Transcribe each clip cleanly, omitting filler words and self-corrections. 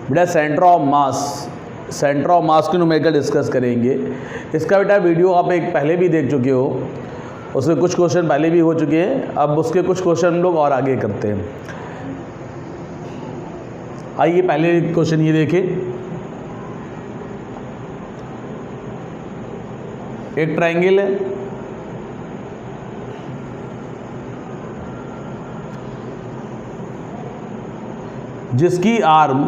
बेटा centre of मास की numerical discuss करेंगे। इसका बेटा वीडियो आप एक पहले भी देख चुके हो, उसके कुछ क्वेश्चन पहले भी हो चुके हैं, अब उसके कुछ क्वेश्चन हम लोग और आगे करते हैं। आइए पहले क्वेश्चन ये देखें। एक ट्रायंगल है, जिसकी आर्म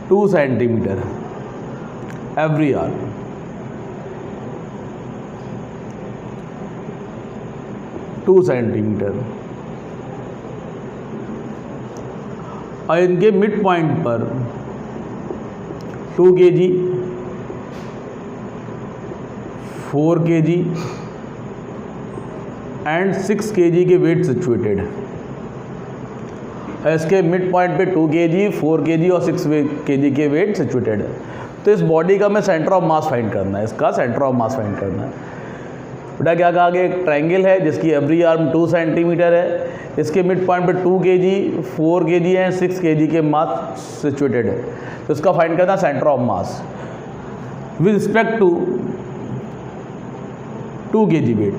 2 सेंटीमीटर है, एवरी आर्म 2 सेंटीमीटर, और इनके मिड पॉइंट पर 2 kg, 4 kg एंड 6 kg के वेट सिचुएटेड है। इसके मिड पॉइंट पे 2 kg, 4 kg और 6 kg के वेट सिचुएटेड है। तो इस बॉडी का मैं सेंटर ऑफ मास फाइंड करना है, इसका सेंटर ऑफ मास फाइंड करना है। बेटा क्या कहा गया, एक ट्रायंगल है जिसकी एवरी आर्म 2 सेंटीमीटर है, इसके मिड पॉइंट पे 2 kg, 4 kg एंड 6 kg के मास सिचुएटेड है। तो इसका फाइंड करना centre of mass with respect to 2 kg weight,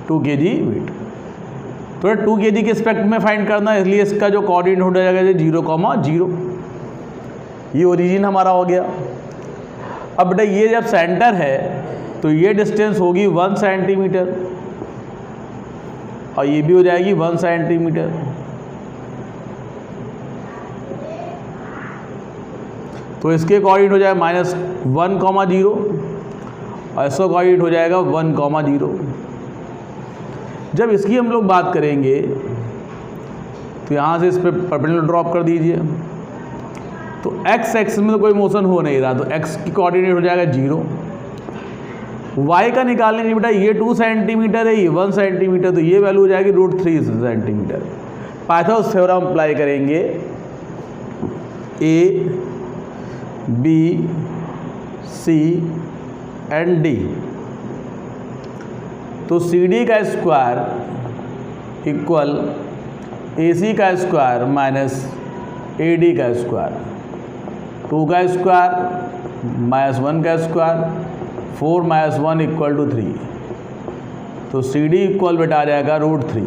2 kg weight. तो 2 kg के रिस्पेक्ट में फाइंड करना है, इसलिए इसका जो कोऑर्डिनेट हो जाएगा 0,0। ये ओरिजिन हमारा हो गया। अब बेटा ये जब सेंटर है तो ये डिस्टेंस होगी 1 सेंटीमीटर और ये भी हो जाएगी 1 सेंटीमीटर। तो इसके कोऑर्डिनेट हो जाएगा -1,0 और इसका कोऑर्डिनेट हो जाएगा 1,0। जब इसकी हम लोग बात करेंगे तो यहाँ से इस पर परपेंडिकुलर ड्रॉप कर दीजिए। तो एक्स एक्स में तो कोई मोशन हो नहीं रहा, तो एक्स की कोऑर्डिनेट हो जाएगा 0। वाई का निकालने नहीं बेटा, ये 2 सेंटीमीटर है, ये 1 सेंटीमीटर, तो ये वैल्यू हो जाएगी √3 सेंटीमीटर। पाइथागोरस थ्योरम अप्लाई करेंगे, A B C and D, तो सी डी का स्क्वायर इक्वल ए सी का स्क्वायर माइनस ए डी का स्क्वायर, 2 का स्क्वायर -1 का स्क्वायर, 4 - 1 = 3। तो सी डी इक्वल बेटा आ जाएगा √3।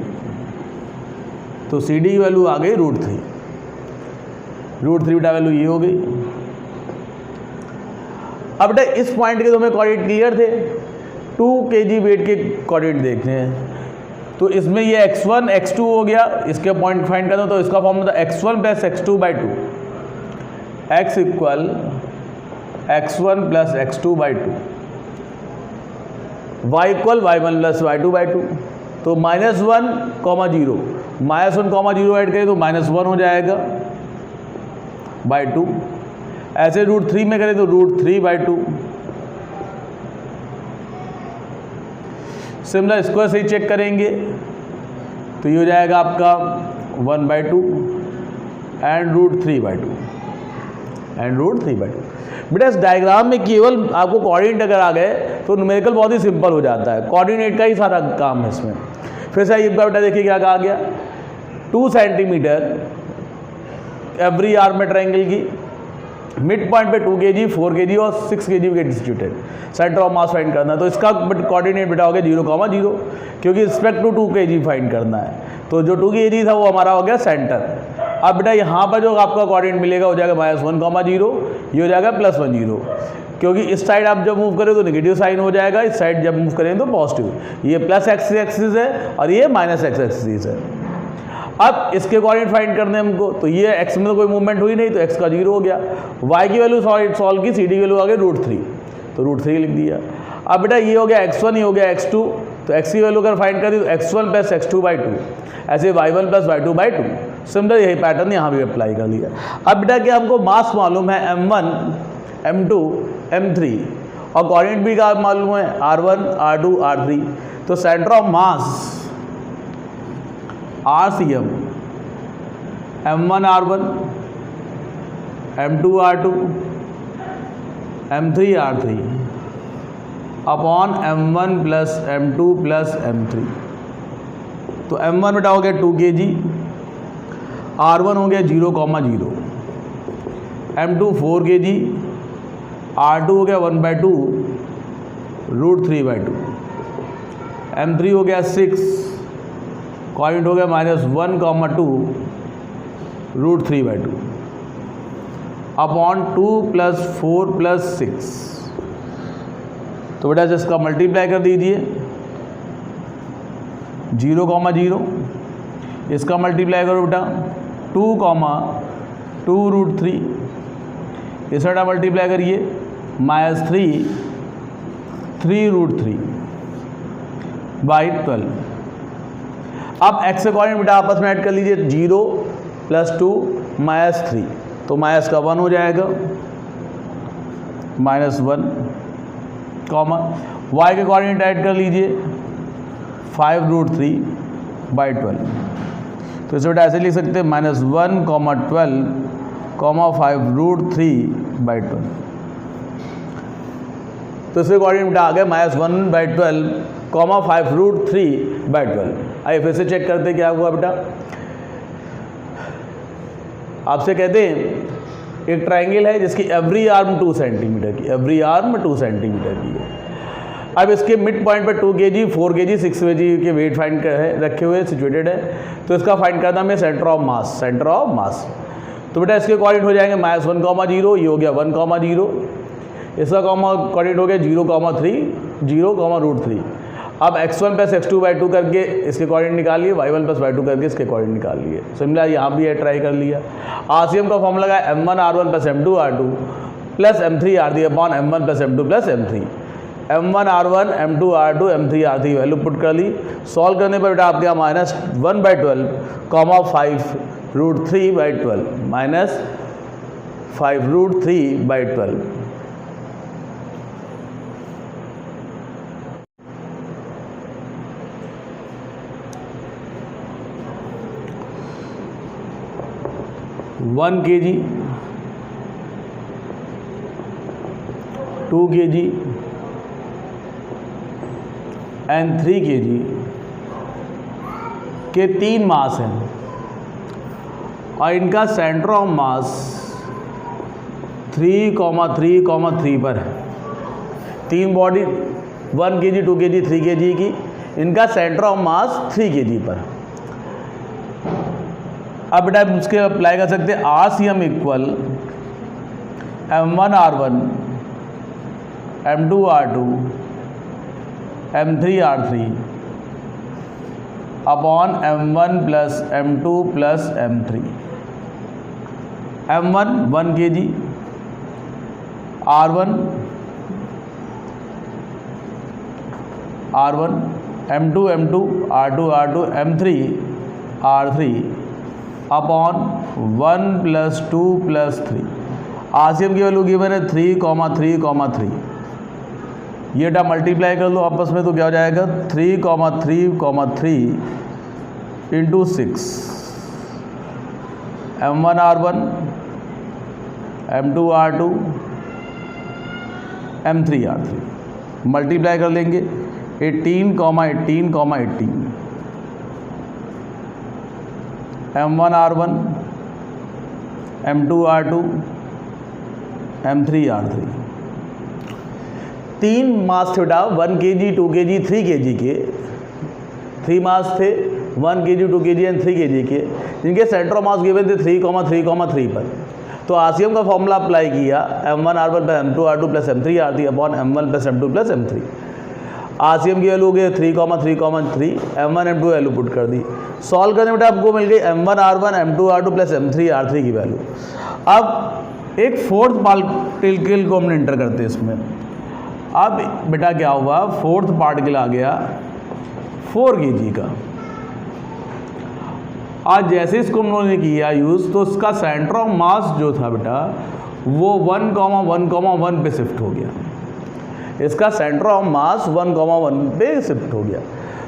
तो सी डी की वैल्यू आ गई √3। √3 बेटा वैल्यू ये हो गई। अब बेटा इस पॉइंट के तो हमें कोऑर्डिनेट क्लियर थे, 2 kg वेट के कोऑर्डिनेट देखते हैं। तो इसमें ये x1 x2 हो गया, इसके पॉइंट फाइंड करना, तो इसका फॉर्मूला था x1 + x2/2, x equal x1 + x2/2, y equal y1 + y2/2। तो -1,0 -1,0 ऐड करें तो -1 हो जाएगा /2। ऐसे √3 में करें तो √3/2। सिमिलर इसको ऐसे ही चेक करेंगे तो ये हो जाएगा आपका 1/2 एंड √3/2 एंड √3/2। बेटा इस डायग्राम में केवल आपको कोऑर्डिनेट अगर आ गए तो न्यूमेरिकल बहुत ही सिंपल हो जाता है, कोऑर्डिनेट का ही सारा काम है इसमें। फिर से एक बार बेटा देखिए क्या कहा गया, 2 सेंटीमीटर एवरी आर्म में ट्रायंगल की, मिड पॉइंट पे 2 kg, 4 kg और 6 kg weight distributed, centre of mass find करना है। तो इसका कोऑर्डिनेट बेटा हो गया 0,0, क्योंकि रिस्पेक्ट टू 2 kg फाइंड करना है। तो जो 2 kg था वो हमारा हो गया सेंटर। अब बेटा यहाँ पर जो आपका कोऑर्डिनेट मिलेगा हो जाएगा -1,0, ये हो जाएगा +10, क्योंकि इस साइड आप जब मूव करें तो नेगेटिव साइन हो जाएगा, इस साइड जब मूव करें तो पॉजिटिव। ये प्लस एक्स एक्सिस है और ये माइनस एक्स एक्सिस है। अब इसके कोऑर्डिनेट फाइंड करने हमको, तो ये x में तो कोई मूवमेंट हुई नहीं, तो x का 0 हो गया। y की वैल्यू सॉल्व की, सी डी की वैल्यू आ गई √3, तो √3 लिख दिया। अब बेटा ये हो गया x1, ये हो गया x2, तो x की वैल्यू अगर फाइंड करें तो x1 + x2/2, ऐसे y1 + y2/2। सिमिलर यही पैटर्न यहाँ भी अप्लाई कर लिया। अब बेटा क्या हमको मास मालूम है m1, m2, m3 और कोऑर्डिनेट भी का मालूम है r1, r2, r3। तो centre of mass RCM m1 r1, m2 r2, m3 r3 upon m1 + m2 + m3। तो m1 बेटा हो गया 2 kg R1 हो गया 0,0, M2 4 kg, R2 हो गया 1/2 √3/2, M3 हो गया 6, कॉइंट हो गया -1,2 √3/2 अपॉन 2 + 4 + 6। तो बेटा इसका मल्टीप्लाई कर दीजिए 0,0, इसका मल्टीप्लाई करो बेटा 2,2 √3, इस बेटा मल्टीप्लाई करिए -3 √3 बाई 12। अब एक्स कॉइंट बेटा आपस में ऐड कर लीजिए 0 + 2 -3, तो माइनस का 1 हो जाएगा -1, कॉमा y के कोऑर्डिनेट ऐड कर लीजिए 5 √3 बाई 12। तो इसे बेटा ऐसे लिख सकते हैं -1, 12, 5 √3 बाई 12। तो इसके कोऑर्डिनेट बेटा आ गया -1/12, 5 √3 बाई 12। आइए फिर से चेक करते क्या हुआ बेटा। आपसे कहते हैं एक ट्राइंगल है जिसकी एवरी आर्म 2 सेंटीमीटर की, एवरी आर्म 2 सेंटीमीटर की है। अब इसके मिड पॉइंट पर 2 kg, 4 kg, 6 kg के वेट फाइंड कर है रखे हुए सिचुएटेड है। तो इसका फाइंड करना हमें centre of mass, centre of मास। तो बेटा इसके कोऑर्डिनेट हो जाएंगे -1,0, ये हो गया 1,0, इसका कोऑर्डिनेट हो गया 0,3, 0, √3। अब x1 + x2/2 करके इसके कोऑर्डिनेट निकालिए, y1 + y2 करके इसके कोऑर्डिनेट निकालिए। सिमिलर यहाँ भी है, ट्राई कर लिया। RCM का फॉर्मूला है M1R1 + M2R2 + M3R3 upon M1 + M2 + M3। M1R1, M2R2, M3R3 value put कर ली। सॉल्व करने पर बेटा आपके यहाँ -1/12, 5 √3/12, -5 √3/12। One kg, 2 kg and 3 kg के 3 मास हैं और इनका सेंटर ऑफ मास 3,3,3 पर है। 3 बॉडी 1 kg, 2 kg, 3 kg की, इनका सेंटर ऑफ मास 3 kg पर है। अब बेटा उसके अप्लाई कर सकते हैं RCM equal M1R1, M2R2, M3R3 upon M1 + M2 + M3। M1 1 kg, R1, M2, R2, M3, R3 upon 1 + 2 + 3। RCM की वैल्यू गिवन है 3,3,3। ये बेटा मल्टीप्लाई कर लो आपस में, तो क्या हो जाएगा 3,3,3 × 6। M1R1, M2R2, M3R3 मल्टीप्लाई कर लेंगे 18,18,18। M1R1, M2R2, M3R3 3 मास थे बेटा 1 kg, 2 kg, 3 kg के। 3 मास थे 1 kg, 2 kg एंड 3 kg के, जिनके सेंटर ऑफ मास गिवन थे 3,3,3 पर। तो RCM का फॉर्मूला अप्लाई किया M1R1 + M2R2 + M3R3 upon M1 + M2 + M3। RCM की वैल्यू हो गई 3,3,3, M1 M2 वैल्यू पुट कर दी। सॉल्व करने बेटा आपको मिल गई M1R1, M2R2 + M3R3 की वैल्यू। अब एक फोर्थ पार्टिकल को हम एंटर करते हैं इसमें। अब बेटा क्या हुआ, फोर्थ पार्टिकल आ गया 4 kg का। आज जैसे इसको हम लोगों ने किया यूज़, तो उसका सेंटर ऑफ मास जो था बेटा वो 1,1,1 पे शिफ्ट हो गया। इसका सेंटर ऑफ मास 1,1 पे शिफ्ट हो गया।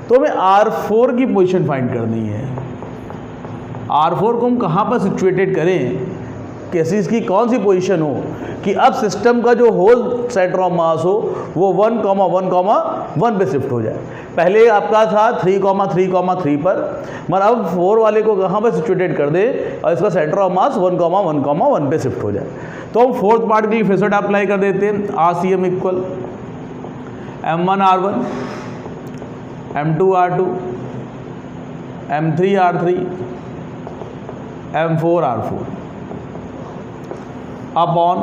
तो हमें R4 की पोजीशन फाइंड करनी है। R4 को हम कहाँ पर सिचुएटेड करें, कैसी इसकी कौन सी पोजीशन हो कि अब सिस्टम का जो होल सेंटर ऑफ मास हो वो 1,1,1 पे शिफ्ट हो जाए। पहले आपका था 3,3,3 पर, मगर अब 4 वाले को कहाँ पर सिचुएटेड कर दे और इसका सेंटर ऑफ मास 1,1,1 पे शिफ्ट हो जाए। तो हम फोर्थ पार्ट के लिए फिर से अप्लाई कर देते हैं। RCM equal M1R1 M2R2 M3R3 M4R4 upon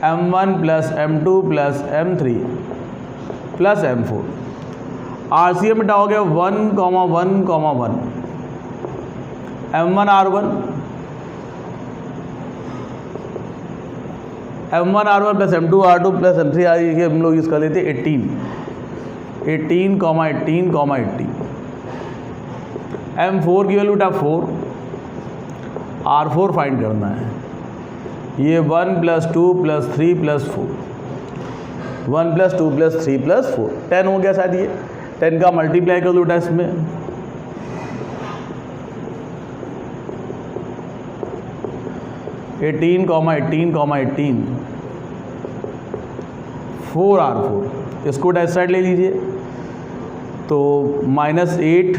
M1 plus M2 plus M3 plus M4। RCM बेटा हो गया 1,1,1 M1R1 plus M2R2 plus M3R3 के हम लोग यूज़ कर लेते 18, M4 की वैल्यू बेटा 4, R4 फाइंड करना है। ये 1 + 2 + 3 + 4, 1 + 2 + 3 + 4 10 हो गया शायद। ये 10 का मल्टीप्लाई कर दो बेटा इसमें, 18, 4R4। इसको इस साइड ले लीजिए तो -8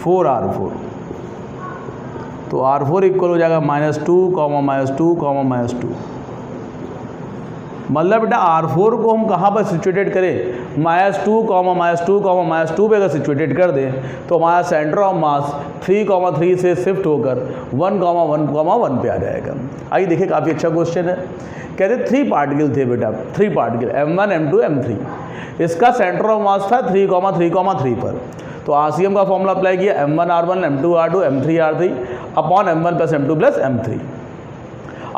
4R4। तो R4 इक्वल हो जाएगा -2, -2। मतलब बेटा R4 को हम कहाँ पर सिचुएटेड करें, -2 पे अगर सिचुएटेड कर दें तो हमारा सेंटर ऑफ मास 3,3 से शिफ्ट होकर 1,1,1 पे आ जाएगा। आइए देखिए, काफ़ी अच्छा क्वेश्चन है। कहते 3 पार्टिकल थे बेटा, 3 पार्टिकल M1, M2, M3। इसका सेंटर ऑफ मास था 3,3,3 पर। तो RCM का फॉर्मूला अप्लाई किया, M1R1 M2R2 M3R3 upon M1 plus M2 plus M3।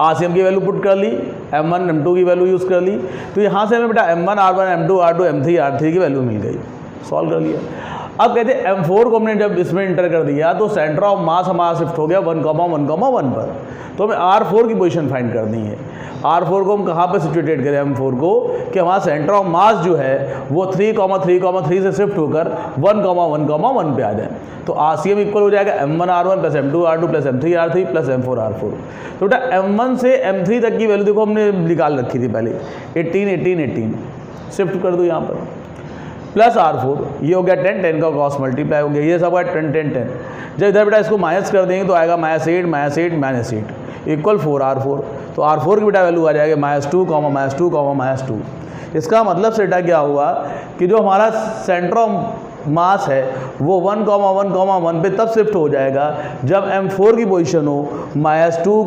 RCM की वैल्यू पुट कर ली, M1 M2 की वैल्यू यूज़ कर ली, तो यहाँ से हमें बेटा M1R1 M2R2 M3R3 की वैल्यू मिल गई। सॉल्व कर लिया। अब कहते हैं M4 को हमने जब इसमें इंटर कर दिया तो सेंटर ऑफ मास हमारा शिफ्ट हो गया 1,1,1 पर। तो हमें R4 की पोजीशन फाइंड करनी है। R4 को हम कहाँ पे सिचुएटेड करें M4 को, कि हमारा सेंटर ऑफ मास जो है वो 3,3,3 से शिफ्ट होकर 1,1,1 पे आ जाए। तो RCM इक्वल हो जाएगा M1R1 plus M2R2 plus M3R3 plus M4R4। तो बेटा M1 से M3 तक की वैल्यू देखो हमने निकाल रखी थी पहले, 18 शिफ्ट कर दो यहाँ पर, प्लस R4, ये हो गया 10 का क्रॉस मल्टीप्लाई हो गया, ये सब है 10। जब इधर बेटा इसको माइनस कर देंगे तो आएगा -8 इक्वल 4R4। तो R4 की बेटा वैल्यू आ जाएगा -2, इसका मतलब सेटा क्या हुआ कि जो हमारा सेंटर ऑफ मास है वो 1,1,1 पे तब शिफ्ट हो जाएगा जब M4 की पोजीशन हो -2,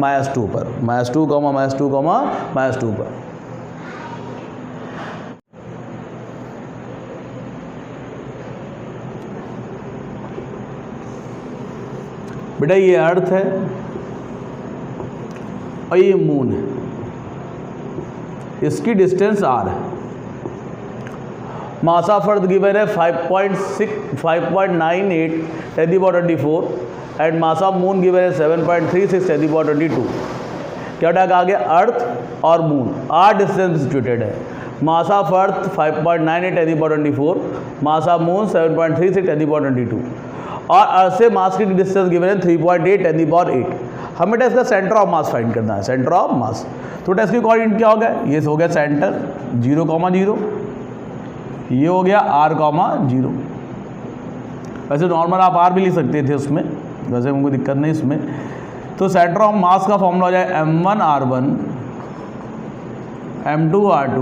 -2 पर। बेटा ये अर्थ है और ये मून है, इसकी डिस्टेंस r है। मास ऑफ अर्थ गिवन है 5.98 10⁻²4 and mass of moon given है 7.36 10⁻²2। क्या बेटा आ गया, अर्थ और मून r डिस्टेंस सिचुएटेड है। मास of earth 5.98 10⁻²4, mass of moon 7.36 10⁻²2 और अर्थ से मास की डिस्टेंस गिवन है 3.8 10⁻8। हमें बेटा इसका सेंटर ऑफ मास फाइंड करना है, सेंटर ऑफ मास। तो बेटा इसकी कोऑर्डिनेट क्या हो गया, ये हो गया सेंटर 0,0, ये हो गया r,0। वैसे नॉर्मल आप r भी लिख सकते थे उसमें, वैसे हमको दिक्कत नहीं इसमें। तो सेंटर ऑफ मास का फॉर्मूला हो जाए M1R1 M2R2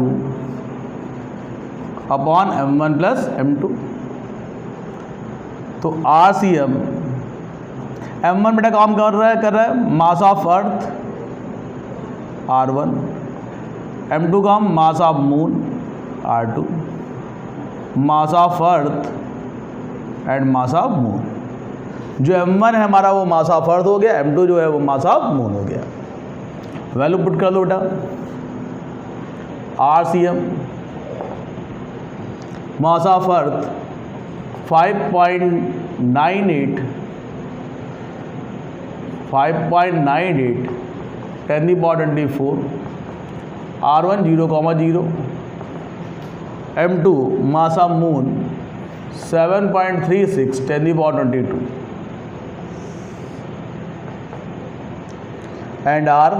upon M1 plus M2। तो RCM M1 बेटा काम कर रहा है मास ऑफ अर्थ R1, M2 का मास of moon R2, mass of earth and mass of moon. जो M1 है हमारा वो मास ऑफ अर्थ हो गया, M2 जो है वो मास ऑफ मून हो गया। वैल्यू पुट कर दो बेटा, RCM mass of earth 5.98 10⁻²4, R1 0,0, M2 mass of moon 7.36 10⁻²2 and R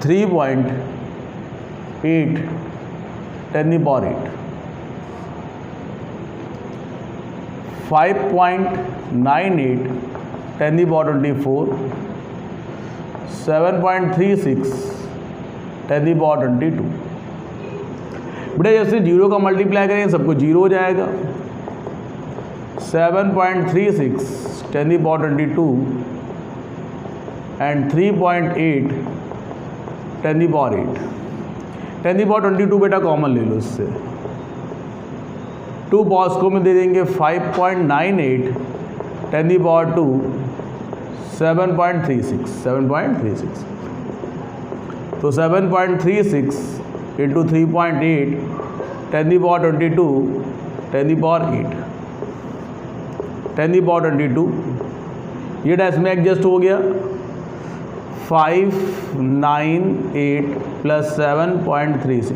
3.8 10 the power 8, 5.98 10 the power 24, 7.36 10 the power 22। बेटा जैसे जीरो का मल्टीप्लाई करेंगे सबको जीरो हो जाएगा। 7.36 10 the power 22 and 3.8 10 the power 8। 10 the power 22 बेटा कॉमन ले लो इससे, 2 पावर्स को में दे देंगे 5.98 10 the power 2 7.36। तो 7.36 into 3.8 10 the power 22 10 the power 8 10 the power 22। ये इसमें एडजस्ट हो गया। 598 प्लस 7.36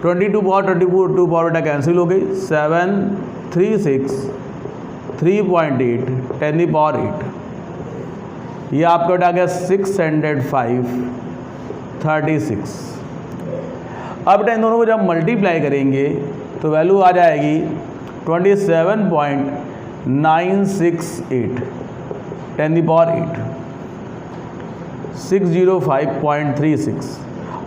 22 पावर 24 2 पावर बेटा कैंसिल हो गई। 736 3.8 10 the power 8। ये आपका बेटा आ गया 605 36। अब बेटा इन दोनों को जब मल्टीप्लाई करेंगे तो वैल्यू आ जाएगी 27.968 10 the power 8, 605.36।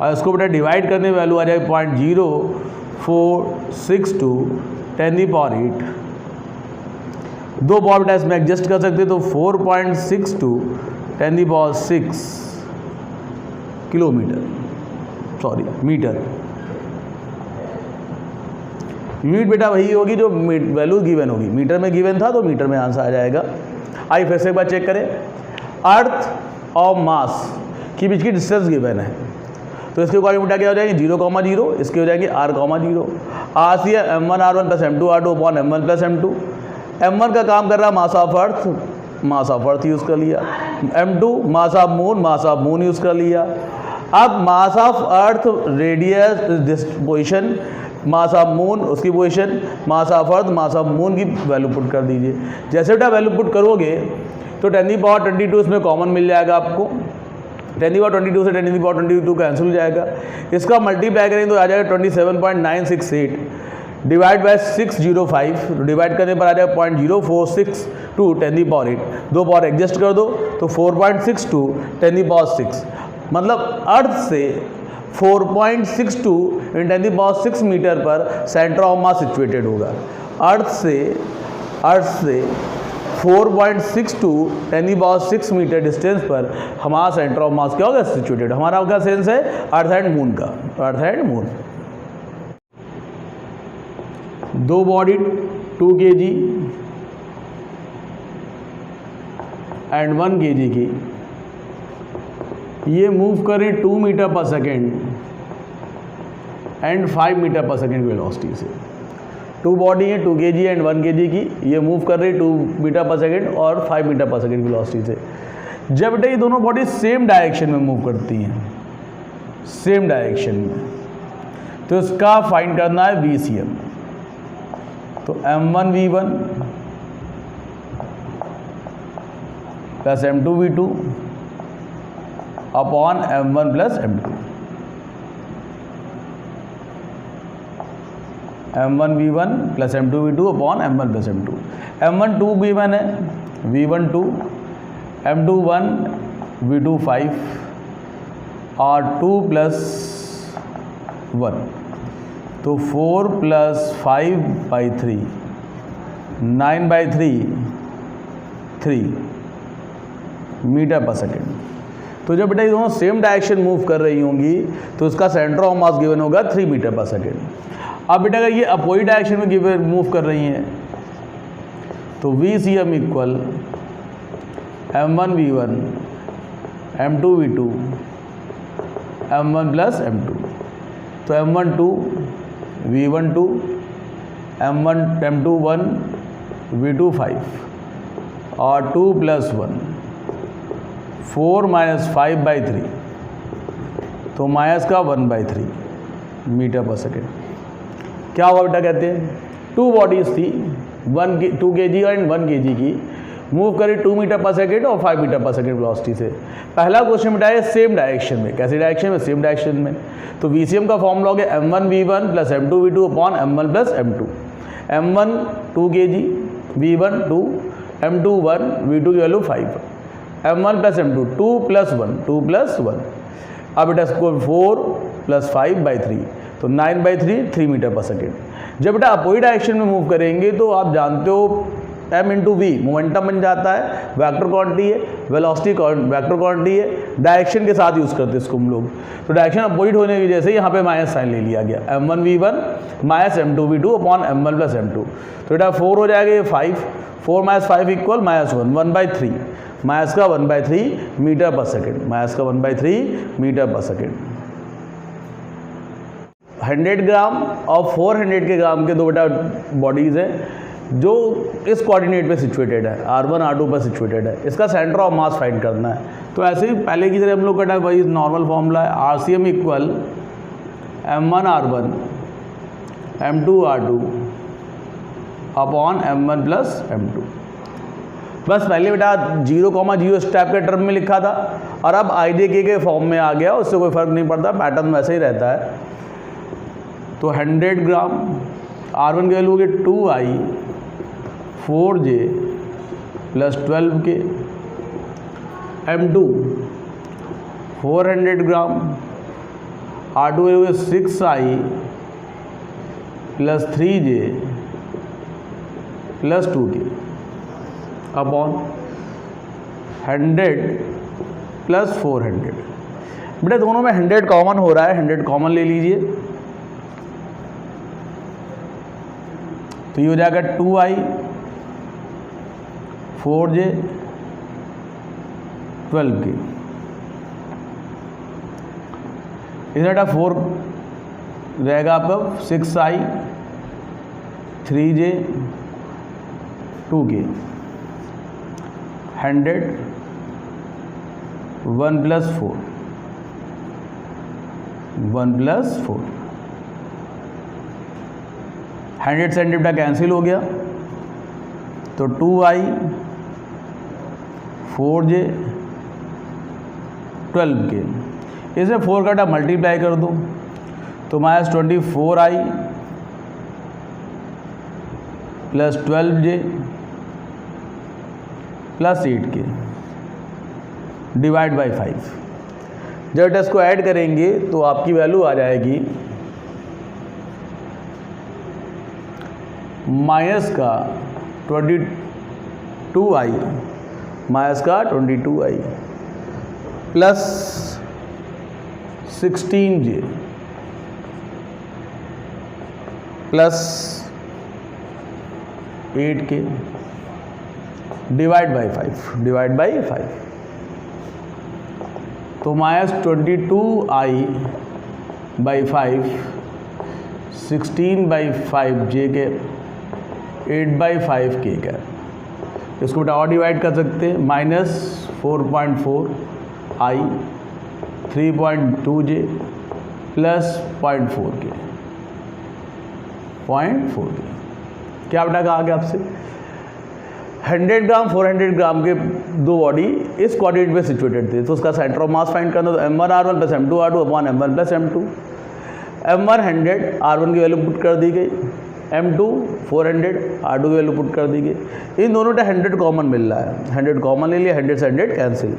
और इसको बेटा डिवाइड करने में वैल्यू आ जाएगी 0.0462 10 the power 8। दो पावर बेटा इसमें एडजस्ट कर सकते तो 4.62 10 the power 6 मीटर। यूनिट बेटा वही होगी जो वैल्यू गिवन होगी, मीटर में गिवन था तो मीटर में आंसर आ जाएगा। आइए फिर से एक बार चेक करें। अर्थ और मास की बीच की डिस्टेंस गिवन है तो इसके अकॉर्डिंग बेटा क्या हो जाएंगे 0,0, इसके हो जाएंगे r,0। आर सी है m1r1 plus m2r2 upon m1 plus m2। m1 का काम कर रहा है मास ऑफ अर्थ यूज़ कर लिया, m2 mass of moon use कर लिया। अब mass of earth radius position, mass of moon उसकी position, mass of earth mass of moon की वैल्यू पुट कर दीजिए। जैसे बेटा वैल्यू पुट करोगे तो 10 the power 22 इसमें कॉमन मिल जाएगा आपको। 10 the power 22 से 10 the power 22 कैंसिल हो जाएगा। इसका मल्टीप्लाई करेंगे तो आ जाएगा 27.968 डिवाइड बाय 605, डिवाइड करने पर आ जाएगा 0.0462 10 the power 8। दो पावर एडजस्ट कर दो तो 4.62 10 the power 6। मतलब अर्थ से 4.62 इन 10 the power 6 मीटर पर सेंटर ऑफ मास सिचुएटेड होगा। अर्थ से 4.62 10 the power 6 मीटर डिस्टेंस पर हमारा सेंटर ऑफ मास क्या होगा सिचुएटेड। हमारा क्या सेंस है अर्थ एंड मून का, अर्थ एंड मून। दो बॉडी 2 kg एंड 1 kg की ये मूव कर रही 2 मीटर पर सेकेंड एंड 5 मीटर पर सेकेंड वेलोसिटी से। 2 बॉडी है 2 kg एंड 1 kg की, ये मूव कर रही 2 मीटर पर सेकेंड और 5 मीटर पर सेकेंड वेलोसिटी से। जब बेटा ये दोनों बॉडी सेम डायरेक्शन में मूव करती हैं, सेम डायरेक्शन में, तो इसका फाइंड करना है VCM। तो m1v1 plus m2v2 upon m1 plus m2। m1v1 plus m2v2 upon m1 plus m2। m1 2v1 है, v1 2, m2 1, v2 5 और 2 प्लस 1 तो 4 प्लस 5/3 9/3 3 मीटर पर सेकेंड। तो जब बेटा ये दोनों सेम डायरेक्शन मूव कर रही होंगी तो उसका सेंटर ऑफ मास गिवन होगा 3 मीटर पर सेकेंड। अब बेटा अगर ये अपोजिट डायरेक्शन में गिवन मूव कर रही हैं तो VCM equal m1v1 m2v2 m1 plus m2। तो m1 2 v1 2 m2 1 v2 5 और 2 प्लस 1 4 माइनस 5/3 तो माइनस का 1/3 मीटर पर सेकेंड। क्या हुआ बेटा कहते हैं 2 बॉडीज़ थी 2 kg एंड 1 kg की मूव करी 2 मीटर पर सेकेंड और 5 मीटर पर सेकेंड वेलोसिटी से। पहला क्वेश्चन बेटा है सेम डायरेक्शन में। कैसी डायरेक्शन में? सेम डायरेक्शन में। तो VCM का फॉर्मूला हो गया m1v1 plus m2v2 upon m1 plus m2। m1 2 kg, v1 2, m2 1, v2 की value 5, m1 plus m2 2 plus 1, 2 plus 1। अब बेटा इसको 4 प्लस 5/3 तो 9/3 3 मीटर पर सेकेंड। जब बेटा अपोजिट डायरेक्शन में मूव करेंगे तो आप जानते हो m इंटू वी मोमेंटम बन जाता है, वेक्टर क्वांटिटी है, वेलोसिटी वेक्टर क्वांटिटी है, डायरेक्शन के साथ यूज़ करते हैं इसको हम लोग। तो डायरेक्शन अपोजिट होने की वजह से यहाँ पे माइनस साइन ले लिया गया, m1v1 minus m2v2 upon m1 plus m2। तो बेटा 4 हो जाएगा, ये 5, 4 माइनस 5 इक्वल -1, 1/3, माइनस का 1/3 मीटर पर सेकेंड, माइनस का 1/3 मीटर पर सेकेंड। 100 ग्राम और 400 के ग्राम के दो बेटा बॉडीज़ हैं जो इस कोऑर्डिनेट पे सिचुएटेड है, R1 R2 पर सिचुएटेड है। इसका सेंटर ऑफ मास फाइंड करना है। तो ऐसे ही पहले की तरह हम लोग करना है, वही नॉर्मल फॉर्मूला है, RCM equal m1 R1 m2 R2 upon m1 plus m2। बस पहले बेटा 0,0 स्टेप के टर्म में लिखा था और अब IJK के फॉर्म में आ गया, उससे कोई फर्क नहीं पड़ता, पैटर्न वैसे ही रहता है। तो 100 ग्राम R1 की वैल्यू होगी 2I 4J plus 12K, m2 400 ग्राम R2 की value 6I plus 3J plus 2K upon 100 plus 400। बेटा दोनों में 100 कॉमन हो रहा है, 100 कॉमन ले लीजिए तो ये हो जाएगा 2I 4J 12K। इधर बेटा 4 रहेगा आपका 6I 3J 2K, 100 1 plus 4 1 plus 4, 100 से 100 कैंसिल हो गया तो 2I 4J 12K। इसे 4 का मल्टीप्लाई कर दो तो -24I plus 12J plus 8K divide by 5। जब इसको ऐड करेंगे तो आपकी वैल्यू आ जाएगी माइनस का 22I माइनस का 22I plus 16J plus 8K divide by 5 तो -22I बाई 5 16/5J के 8/5K का। इसको बेटा और डिवाइड कर सकते हैं, -4.4I 3.2J plus 0.4K 0.4K। क्या बेटा कहा गया आपसे? 100 ग्राम 400 ग्राम के दो बॉडी इस कोऑर्डिनेट पे सिचुएटेड थे, तो उसका सेंटर ऑफ मास फाइंड करना, तो m1 R1 plus m2 R2 upon m1 plus m2। m1 100 R1 की वैल्यू पुट कर दी गई, m2 400 R2 की वैल्यू पुट कर दी गई। इन दोनों का 100 कॉमन मिल रहा है, 100 कॉमन ले लिया, 100 से 100 कैंसिल।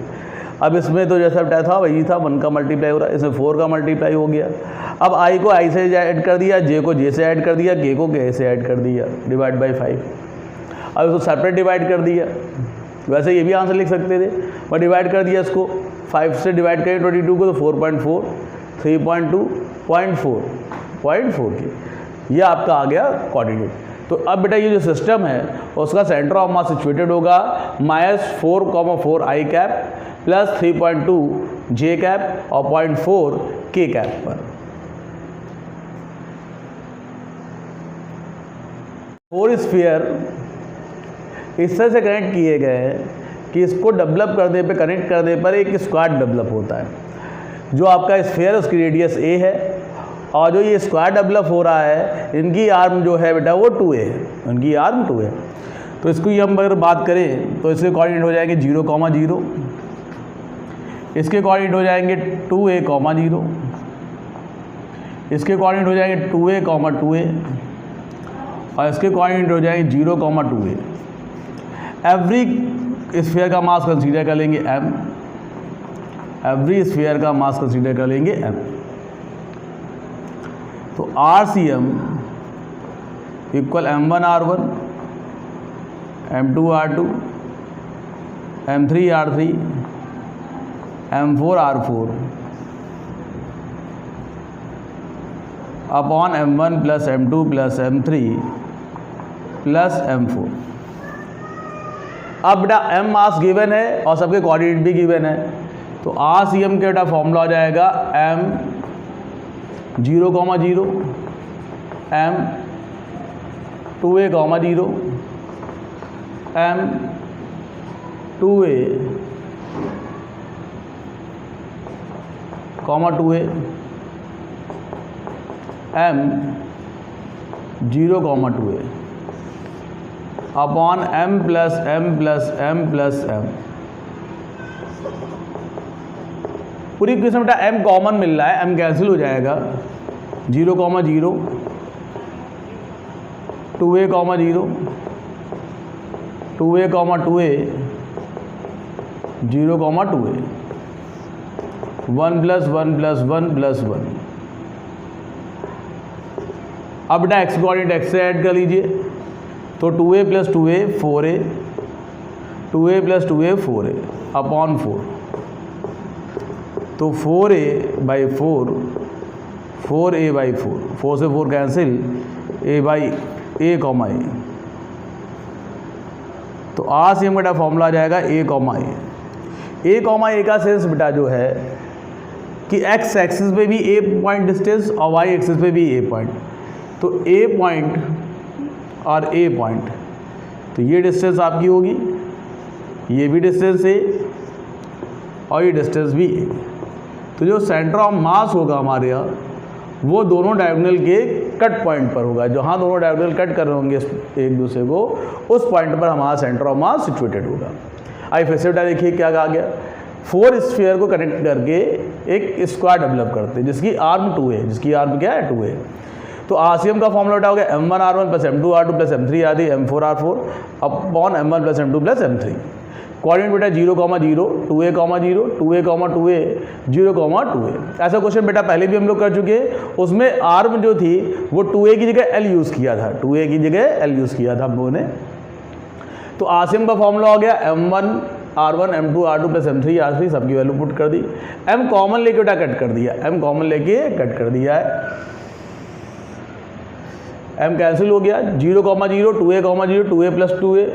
अब इसमें तो जैसा बेटा था वही था, 1 का मल्टीप्लाई हो रहा है, इसमें 4 का मल्टीप्लाई हो गया। अब I को I से ऐड कर दिया, J को J से ऐड कर दिया, K को K से ऐड कर दिया, डिवाइड बाई 5। अब इसको सेपरेट डिवाइड कर दिया, वैसे ये भी आंसर लिख सकते थे पर डिवाइड कर दिया इसको, 5 से डिवाइड करें 22 को तो 4.4 3.2 0.4 के, ये आपका आ गया कोऑर्डिनेट। तो अब बेटा ये जो सिस्टम है उसका सेंटर ऑफ मास सिचुएटेड होगा -4,4I cap plus 3.2 J cap और 0.4 K कैप पर। 4 स्फीयर इस तरह से कनेक्ट किए गए हैं कि इसको डेवलप करने पे, कनेक्ट करने पर एक स्क्वाड डेवलप होता है। जो आपका स्फीयर उसकी रेडियस a है और जो ये स्क्वाड डेवलप हो रहा है इनकी आर्म जो है बेटा वो 2a है, इनकी आर्म 2 है। तो इसको ही हम अगर बात करें तो इसके कोऑर्डिनेट हो जाएंगे 0, 0, इसके कोऑर्डिनेट हो जाएंगे 2a, 0, इसके कोऑर्डिनेट हो जाएंगे 2a, 2a, और इसके कोऑर्डिनेट हो जाएंगे 0, 2a। एवरी स्फीयर का मास कंसीडर कर लेंगे m, एवरी स्फीयर का मास कंसीडर कर लेंगे m। तो RCM equal m1 R1, m2 R2, m3 R3, m4 R4 upon m1 plus m2 plus m3 plus m4। अब बेटा m मास गिवन है और सबके कोऑर्डिनेट भी गिवन है, तो RCM के बेटा फॉर्मूला हो जाएगा m 0, 0, m 2a, 0, m 2a, 2a, m 0, 2a upon m plus m plus m plus m। पूरी इक्वेशन बेटा m कॉमन मिल रहा है, m कैंसिल हो जाएगा। 0, 0, 2a, 0, 2a, 2a, 0, 2a, 1 plus 1 plus 1 plus 1। अब बेटा x कोऑर्डिनेट x से add कर लीजिए, तो 2a plus 2a 4a, 2a plus 2a 4a upon 4। तो 4a बाई 4, 4a बाई 4, 4 से 4 cancel, a by a, a। तो RCM बेटा फॉर्मूला आ जाएगा a, a का सेंस बेटा जो है कि x एक्सिस पे भी a पॉइंट डिस्टेंस और y एक्सिस पे भी a पॉइंट, तो a पॉइंट और a पॉइंट, तो ये डिस्टेंस आपकी होगी, ये भी डिस्टेंस है और ये डिस्टेंस भी है। तो जो सेंटर ऑफ मास होगा हमारे यहाँ, वो दोनों डायगोनल के कट पॉइंट पर होगा। जहाँ दोनों डायगोनल कट कर रहे होंगे एक दूसरे को, उस पॉइंट पर हमारा सेंटर ऑफ मास सिचुएटेड होगा। आइए फिर से बेटा देखिए क्या कहा गया। 4 स्फीयर को कनेक्ट करके एक स्क्वायर डेवलप करते हैं जिसकी आर्म 2 है, जिसकी आर्म क्या है 2 है। तो RCM का फॉर्मूला बेटा हो गया m1 R1 plus m2 R2 plus m3 आदि m4 R4 upon m1 plus m2 plus m3। Coordinate बेटा 0, 0, 2a, 0, 2a, 2a, 0, 2a। ऐसा क्वेश्चन बेटा पहले भी हम लोग कर चुके हैं। उसमें आर्म जो थी वो 2a की जगह l यूज़ किया था, 2a की जगह l यूज़ किया था हम लोगों ने। तो RCM का फॉर्मूला हो गया m1 R1, m2 R2 plus m3 R3, सबकी वैल्यू पुट कर दी। m कॉमन लेके बेटा कट कर दिया, m कॉमन लेके कट कर दिया है, m कैंसिल हो गया। 0, 0, 2a, 0, 2a plus 2a,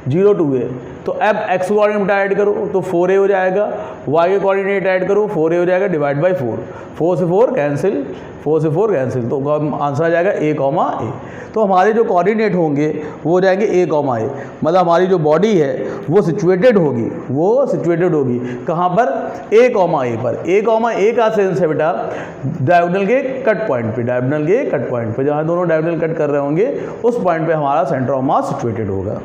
0, 2a। तो अब x कोऑर्डिनेट ऐड करो तो 4a हो जाएगा, y के कोऑर्डिनेट ऐड करो 4a हो जाएगा डिवाइड बाई 4, 4 से 4 कैंसिल, 4 से 4 कैंसिल, तो आंसर आ जाएगा a, a। तो हमारे जो कोऑर्डिनेट होंगे वो हो जाएंगे a, a। मतलब हमारी जो बॉडी है वो सिचुएटेड होगी, कहाँ पर a, a पर। a का सेंस है बेटा डायगोनल के कट पॉइंट पे, जहाँ दोनों डायगोनल कट कर रहे होंगे उस पॉइंट पे हमारा सेंटर ऑफ मास सिचुएटेड होगा।